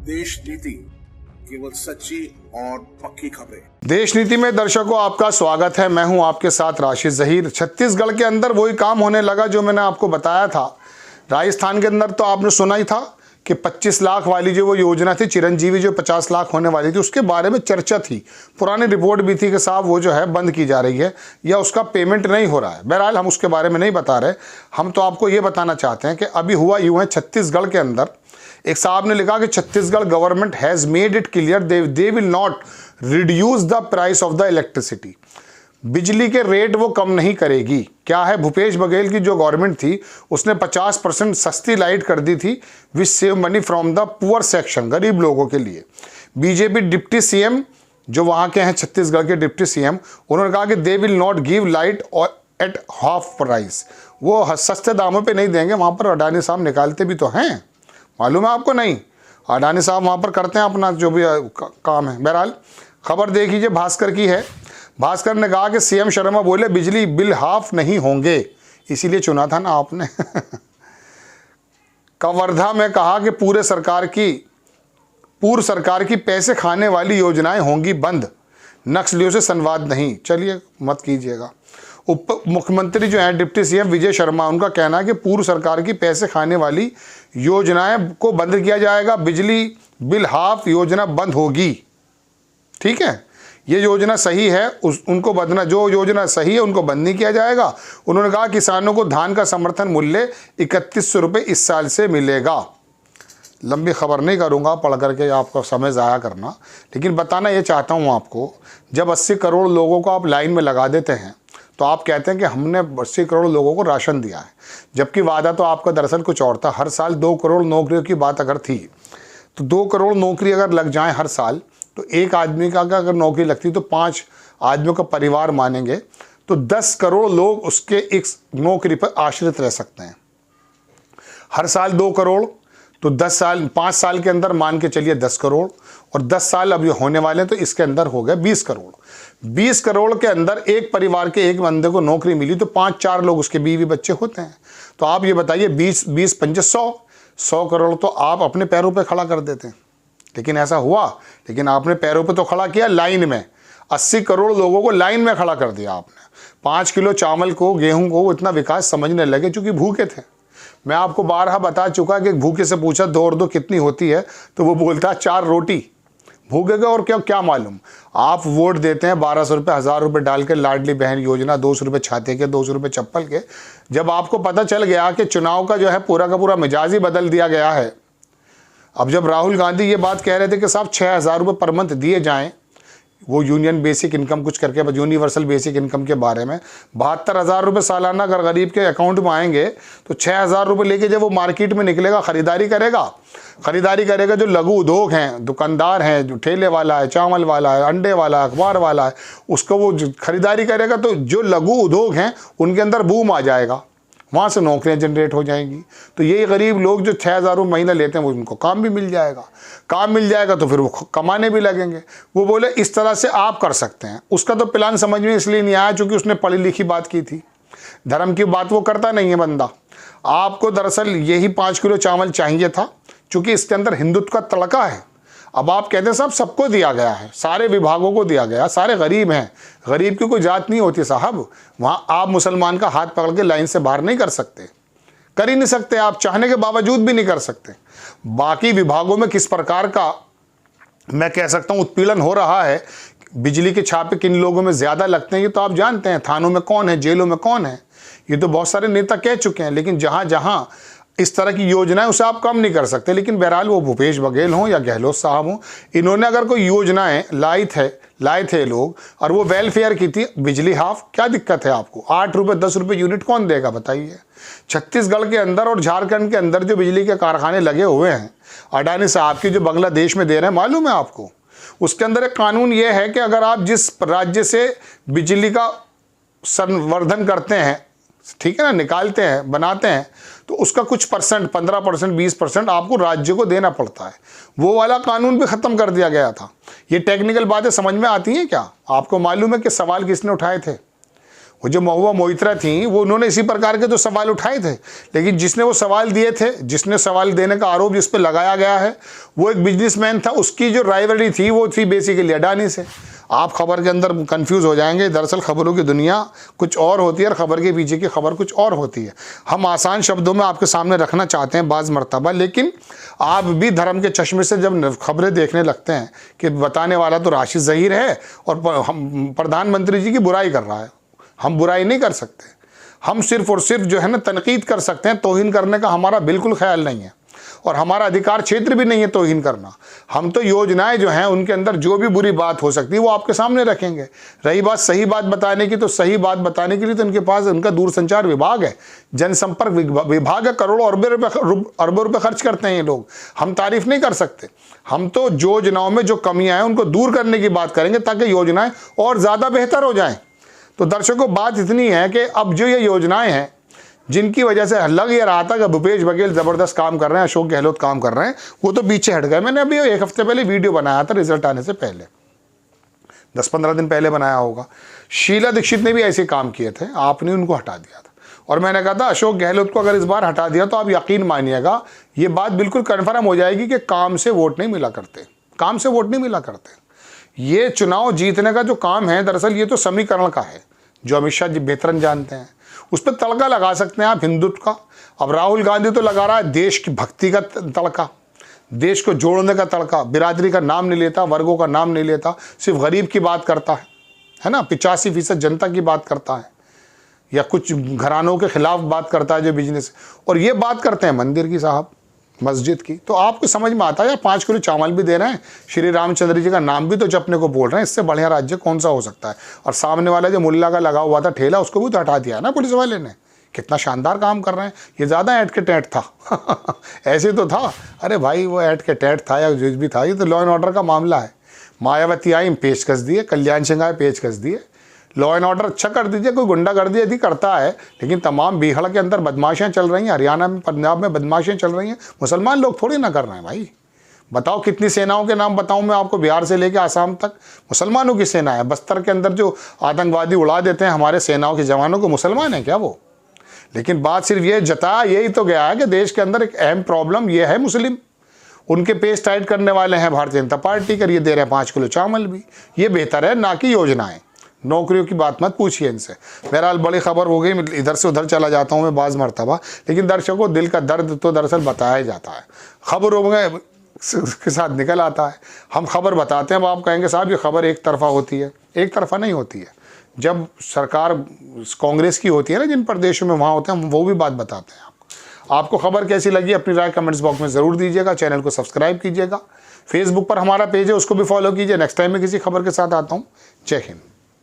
देश नीति, केवल सच्ची और पक्की खबरें। देश नीति में दर्शकों आपका स्वागत है। मैं हूं आपके साथ राशिद जहीर। छत्तीसगढ़ के अंदर वही काम होने लगा जो मैंने आपको बताया था। राजस्थान के अंदर तो आपने सुना ही था कि 25 लाख वाली जो वो योजना थी, चिरंजीवी जो 50 लाख होने वाली थी, उसके बारे में चर्चा थी। पुरानी रिपोर्ट भी थी कि साहब वो जो है बंद की जा रही है या उसका पेमेंट नहीं हो रहा है। बहरहाल हम उसके बारे में नहीं बता रहे। हम तो आपको ये बताना चाहते हैं कि अभी हुआ यूँ है, छत्तीसगढ़ के अंदर एक साहब ने लिखा कि Chhattisgarh government has made it clear they will not reduce the price of the electricity. बिजली के रेट वो कम नहीं करेगी। क्या है, भूपेश बघेल की जो गवर्नमेंट थी उसने 50% सस्ती लाइट कर दी थी, which save money from the poor section, गरीब लोगों के लिए। बीजेपी डिप्टी सीएम जो वहाँ के हैं, छत्तीसगढ़ के डिप्टी सीएम, उन्होंने कहा कि they will not give light at half price. वो सस्ते दामों पे नहीं देंगे। वहाँ पर अडानी साहब निकालते भी तो हैं, मालूम है आपको? नहीं, अडानी साहब वहाँ पर करते हैं अपना जो भी काम है। बहरहाल खबर देख लीजिए, भास्कर की है। भास्कर ने कहा कि सीएम शर्मा बोले बिजली बिल हाफ नहीं होंगे, इसीलिए चुना था ना आपने। कवर्धा में कहा कि पूर्व सरकार की पैसे खाने वाली योजनाएं होंगी बंद, नक्सलियों से संवाद नहीं। चलिए मत कीजिएगा। उप मुख्यमंत्री जो हैं डिप्टी सीएम विजय शर्मा, उनका कहना है कि पूर्व सरकार की पैसे खाने वाली योजनाएं को बंद किया जाएगा। बिजली बिल हाफ योजना बंद होगी। ठीक है, ये योजना सही है, उनको बदलना, जो योजना सही है उनको बंद नहीं किया जाएगा। उन्होंने कहा किसानों को धान का समर्थन मूल्य 3100 रुपये इस साल से मिलेगा। लंबी खबर नहीं करूंगा पढ़ करके आपका समय ज़ाया करना, लेकिन बताना ये चाहता हूँ आपको, जब 80 करोड़ लोगों को आप लाइन में लगा देते हैं तो आप कहते हैं कि हमने 80 करोड़ लोगों को राशन दिया है, जबकि वादा तो आपका दरअसल कुछ और था। हर साल 2 करोड़ नौकरियों की बात अगर थी तो 2 करोड़ नौकरी अगर लग जाए हर साल, तो एक आदमी का अगर नौकरी लगती तो 5 आदमियों का परिवार मानेंगे तो 10 करोड़ लोग उसके एक नौकरी पर आश्रित रह सकते हैं। हर साल 2 करोड़ तो 5 साल के अंदर मान के चलिए 10 करोड़, और 10 साल अब होने वाले हैं तो इसके अंदर हो गए 20 करोड़। 20 करोड़ के अंदर एक परिवार के एक बंदे को नौकरी मिली तो 5-4 लोग उसके बीवी बच्चे होते हैं। तो आप ये बताइए 20-25 100 करोड़ तो आप अपने पैरों पे खड़ा कर देते हैं। लेकिन ऐसा हुआ? लेकिन आपने पैरों पे तो खड़ा किया, लाइन में 80 करोड़ लोगों को लाइन में खड़ा कर दिया आपने। 5 किलो चावल को, गेहूं को इतना विकास समझने लगे चूंकि भूखे थे। मैं आपको बारहा बता चुका कि भूखे से पूछा 2 और 2 कितनी होती है, तो वो बोलता है 4 रोटी। भूखे का और क्या मालूम। आप वोट देते हैं 1200 रुपये 1000 रुपये डाल के, लाडली बहन योजना, 200 रुपये छाते के, 200 रुपये चप्पल के। जब आपको पता चल गया कि चुनाव का जो है पूरा का पूरा मिजाज ही बदल दिया गया है। अब जब राहुल गांधी ये बात कह रहे थे कि साहब 6000 रुपये पर मंथ दिए जाएं, वो यूनियन बेसिक इनकम कुछ करके, यूनिवर्सल बेसिक इनकम के बारे में 72,000 रुपये सालाना अगर गरीब के अकाउंट में आएंगे तो 6000 रुपये लेके जब वो मार्केट में निकलेगा, खरीदारी करेगा जो लघु उद्योग हैं, दुकानदार हैं, जो ठेले वाला है, चावल वाला है, अंडे वाला है, अखबार वाला है, उसको वो खरीदारी करेगा तो जो लघु उद्योग हैं उनके अंदर बूम आ जाएगा, वहाँ से नौकरियाँ जनरेट हो जाएंगी। तो ये गरीब लोग जो 6000 रुपये महीना लेते हैं वो उनको काम भी मिल जाएगा तो फिर वो कमाने भी लगेंगे। वो बोले इस तरह से आप कर सकते हैं। उसका तो प्लान समझ में इसलिए नहीं आया क्योंकि उसने पढ़ी लिखी बात की थी। धर्म की बात वो करता नहीं है बंदा। आपको दरअसल यही 5 किलो चावल चाहिए था क्योंकि इसके अंदर हिंदुत्व का तड़का है। अब आप कहते हैं साहब सबको दिया गया है, सारे विभागों को दिया गया, सारे गरीब हैं। गरीब की कोई जात नहीं होती साहब। वहाँ आप मुसलमान का हाथ पकड़ के लाइन से बाहर नहीं कर सकते, कर ही नहीं सकते, आप चाहने के बावजूद भी नहीं कर सकते। बाकी विभागों में किस प्रकार का मैं कह सकता हूँ उत्पीड़न हो रहा है, बिजली के छापे किन लोगों में ज़्यादा लगते हैं ये तो आप जानते हैं। थानों में कौन है, जेलों में कौन है, ये तो बहुत सारे नेता कह चुके हैं। लेकिन जहाँ जहाँ इस तरह की योजनाएं उसे आप कम नहीं कर सकते। लेकिन बहरहाल वो भूपेश बघेल हों या गहलोत साहब हों, इन्होंने अगर कोई योजनाएं लाए थे लोग और वो वेलफेयर की थी, बिजली हाफ, क्या दिक्कत है आपको? 8 रुपये 10 रुपये यूनिट कौन देगा बताइए? छत्तीसगढ़ के अंदर और झारखंड के अंदर जो बिजली के कारखाने लगे हुए हैं अडानी साहब की, जो बांग्लादेश में दे रहे हैं, मालूम है आपको? उसके अंदर एक कानून ये है कि अगर आप जिस राज्य से बिजली का संवर्धन करते हैं, ठीक है ना, निकालते हैं, बनाते हैं, तो उसका कुछ परसेंट 15% 20% आपको राज्य को देना पड़ता है। वो वाला कानून भी ख़त्म कर दिया गया था। ये टेक्निकल बातें समझ में आती हैं क्या आपको? मालूम है कि सवाल किसने उठाए थे? वो जो महुआ मोइत्रा थी वो उन्होंने इसी प्रकार के तो सवाल उठाए थे, लेकिन जिसने वो सवाल दिए थे, जिसने सवाल देने का आरोप जिस पे लगाया गया है वो एक बिजनेसमैन था। उसकी जो राइवलरी थी वो थी बेसिकली अडानी से। आप खबर के अंदर कंफ्यूज हो जाएंगे, दरअसल खबरों की दुनिया कुछ और होती है और खबर के पीछे की खबर कुछ और होती है। हम आसान शब्दों में आपके सामने रखना चाहते हैं बाज़ मरतबा, लेकिन आप भी धर्म के चश्मे से जब खबरें देखने लगते हैं कि बताने वाला तो राशिद ज़हीर है और हम प्रधानमंत्री जी की बुराई कर रहा है, हम बुराई नहीं कर सकते। हम सिर्फ और सिर्फ जो है ना तनकीद कर सकते हैं, तौहीन करने का हमारा बिल्कुल ख्याल नहीं है और हमारा अधिकार क्षेत्र भी नहीं है तौहीन करना। हम तो योजनाएं जो हैं उनके अंदर जो भी बुरी बात हो सकती है वो आपके सामने रखेंगे। रही बात सही बात बताने की, तो सही बात बताने के लिए तो उनके पास उनका दूरसंचार विभाग है, जनसंपर्क विभाग है, करोड़ों अरबों रुपए खर्च करते हैं ये लोग। हम तारीफ नहीं कर सकते। हम तो योजनाओं में जो कमियां हैं उनको दूर करने की बात करेंगे ताकि योजनाएं और ज़्यादा बेहतर हो जाएं। तो दर्शकों, बात इतनी है कि अब जो ये योजनाएं हैं जिनकी वजह से लग ये रहा था कि भूपेश बघेल ज़बरदस्त काम कर रहे हैं, अशोक गहलोत काम कर रहे हैं, वो तो पीछे हट गए। मैंने अभी 1 हफ्ते पहले वीडियो बनाया था, रिजल्ट आने से पहले 10-15 दिन पहले बनाया होगा। शीला दीक्षित ने भी ऐसे काम किए थे, आपने उनको हटा दिया था और मैंने कहा था अशोक गहलोत को अगर इस बार हटा दिया तो आप यकीन मानिएगा ये बात बिल्कुल कन्फर्म हो जाएगी कि काम से वोट नहीं मिला करते, काम से वोट नहीं मिला करते। ये चुनाव जीतने का जो काम है दरअसल ये तो समीकरण का है, जो अमित शाह जी बेहतरन जानते हैं। उस पर तड़का लगा सकते हैं आप हिंदुत्व का। अब राहुल गांधी तो लगा रहा है देश की भक्ति का तड़का, देश को जोड़ने का तड़का। बिरादरी का नाम नहीं लेता, वर्गों का नाम नहीं लेता, सिर्फ गरीब की बात करता है ना, 85% जनता की बात करता है या कुछ घरानों के खिलाफ बात करता है जो बिजनेस, और ये बात करते हैं मंदिर की साहब, मस्जिद की। तो आपको समझ में आता है यार 5 किलो चावल भी दे रहे हैं, श्री रामचंद्र जी का नाम भी तो जपने को बोल रहे हैं, इससे बढ़िया राज्य कौन सा हो सकता है। और सामने वाला जो मुल्ला का लगा हुआ था ठेला उसको भी तो हटा दिया ना पुलिस वाले ने। कितना शानदार काम कर रहे हैं। ये ज़्यादा ऐट के टैट था ऐसे तो था, अरे भाई वो ऐट के टैट था या जो भी था, ये तो लॉ एंड ऑर्डर का मामला है। मायावती आई पेश कस दिए, कल्याण सिंह आए पेश कस दिए। लॉ एंड ऑर्डर अच्छा कर दीजिए, कोई गुंडागर्दी यदि करता है, लेकिन तमाम बिहार के अंदर बदमाशियाँ चल रही हैं, हरियाणा में पंजाब में बदमाशियाँ चल रही हैं, मुसलमान लोग थोड़ी ना कर रहे हैं भाई। बताओ कितनी सेनाओं के नाम बताऊं मैं आपको, बिहार से लेकर आसाम तक मुसलमानों की सेना है। बस्तर के अंदर जो आतंकवादी उड़ा देते हैं हमारे सेनाओं के जवानों को, मुसलमान है क्या वो? लेकिन बात सिर्फ ये जताया यही तो गया है कि देश के अंदर एक अहम प्रॉब्लम ये है, मुस्लिम उनके पेज टाइट करने वाले हैं भारतीय जनता पार्टी कर, ये दे रहे हैं 5 किलो चावल भी। ये बेहतर है ना कि योजनाएं। नौकरियों की बात मत पूछिए इनसे। बहरहाल बड़ी खबर हो गई, इधर से उधर चला जाता हूँ मैं बाज़ मरतबा, लेकिन दर्शकों दिल का दर्द तो दरअसल बताया जाता है, खबरों में के साथ निकल आता है। हम खबर बताते हैं, अब आप कहेंगे साहब ये खबर एक तरफा होती है। एक तरफा नहीं होती है। जब सरकार कांग्रेस की होती है ना जिन प्रदेशों में, वहाँ होते हैं, हम वो भी बात बताते हैं आपको खबर कैसी लगी अपनी राय कमेंट्स बॉक्स में ज़रूर दीजिएगा। चैनल को सब्सक्राइब कीजिएगा। फेसबुक पर हमारा पेज है उसको भी फॉलो कीजिए। नेक्स्ट टाइम मैं किसी खबर के साथ आता हूँ। जय हिंद।